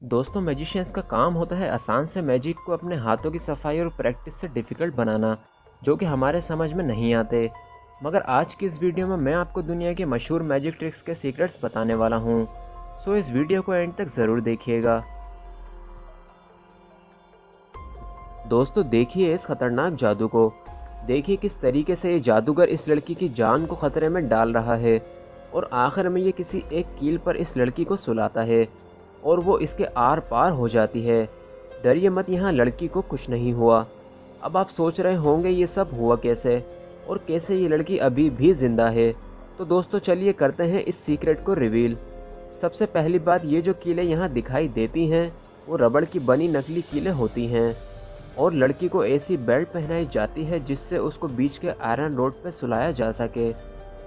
दोस्तों मैजिशियंस का काम होता है आसान से मैजिक को अपने हाथों की सफाई और प्रैक्टिस से डिफ़िकल्ट बनाना, जो कि हमारे समझ में नहीं आते। मगर आज की इस वीडियो में मैं आपको दुनिया के मशहूर मैजिक ट्रिक्स के सीक्रेट्स बताने वाला हूँ। सो इस वीडियो को एंड तक ज़रूर देखिएगा। दोस्तों देखिए इस खतरनाक जादू को। देखिए किस तरीके से ये जादूगर इस लड़की की जान को खतरे में डाल रहा है और आखिर में ये किसी एक कील पर इस लड़की को सुलाता है और वो इसके आर पार हो जाती है। डरिए मत, यहाँ लड़की को कुछ नहीं हुआ। अब आप सोच रहे होंगे ये सब हुआ कैसे और कैसे ये लड़की अभी भी जिंदा है। तो दोस्तों चलिए करते हैं इस सीक्रेट को रिवील। सबसे पहली बात, ये जो कीलें यहाँ दिखाई देती हैं वो रबड़ की बनी नकली कीलें होती हैं और लड़की को ऐसी बेल्ट पहनाई जाती है जिससे उसको बीच के आयरन रोड पर सुलाया जा सके।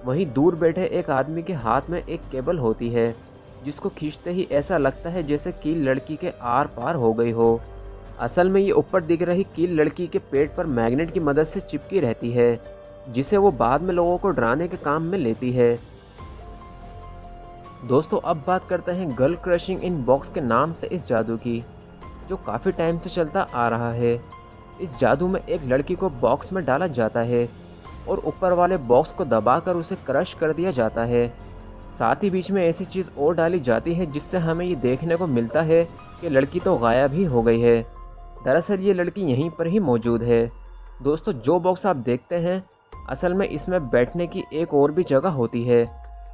वहीं दूर बैठे एक आदमी के हाथ में एक केबल होती है जिसको खींचते ही ऐसा लगता है जैसे कील लड़की के आर पार हो गई हो। असल में ये ऊपर दिख रही कील लड़की के पेट पर मैग्नेट की मदद से चिपकी रहती है, जिसे वो बाद में लोगों को डराने के काम में लेती है। दोस्तों अब बात करते हैं गर्ल क्रशिंग इन बॉक्स के नाम से इस जादू की, जो काफ़ी टाइम से चलता आ रहा है। इस जादू में एक लड़की को बॉक्स में डाला जाता है और ऊपर वाले बॉक्स को दबाकर उसे क्रश कर दिया जाता है। साथ ही बीच में ऐसी चीज़ और डाली जाती है जिससे हमें ये देखने को मिलता है कि लड़की तो गायब ही हो गई है। दरअसल ये लड़की यहीं पर ही मौजूद है। दोस्तों जो बॉक्स आप देखते हैं असल में इसमें बैठने की एक और भी जगह होती है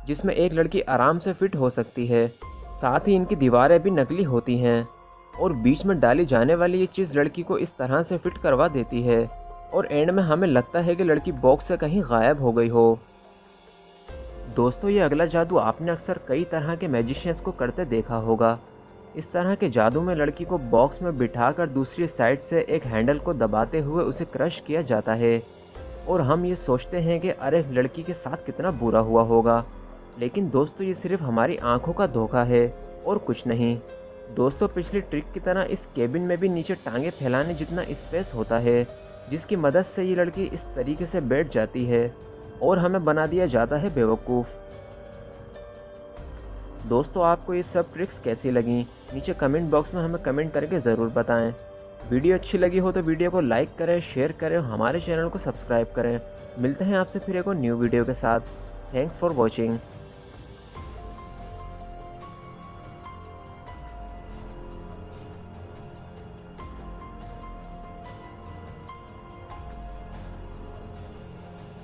जिसमें एक लड़की आराम से फिट हो सकती है। साथ ही इनकी दीवारें भी नकली होती हैं और बीच में डाली जाने वाली ये चीज़ लड़की को इस तरह से फिट करवा देती है और एंड में हमें लगता है कि लड़की बॉक्स से कहीं गायब हो गई हो। दोस्तों ये अगला जादू आपने अक्सर कई तरह के मैजिशियंस को करते देखा होगा। इस तरह के जादू में लड़की को बॉक्स में बिठाकर दूसरी साइड से एक हैंडल को दबाते हुए उसे क्रश किया जाता है और हम ये सोचते हैं कि अरे लड़की के साथ कितना बुरा हुआ होगा। लेकिन दोस्तों ये सिर्फ हमारी आंखों का धोखा है और कुछ नहीं। दोस्तों पिछली ट्रिक की तरह इस केबिन में भी नीचे टांगे फैलाने जितना स्पेस होता है जिसकी मदद से ये लड़की इस तरीके से बैठ जाती है और हमें बना दिया जाता है बेवकूफ़। दोस्तों आपको ये सब ट्रिक्स कैसी लगी नीचे कमेंट बॉक्स में हमें कमेंट करके ज़रूर बताएं। वीडियो अच्छी लगी हो तो वीडियो को लाइक करें, शेयर करें और हमारे चैनल को सब्सक्राइब करें। मिलते हैं आपसे फिर एक और न्यू वीडियो के साथ। Thanks for watching.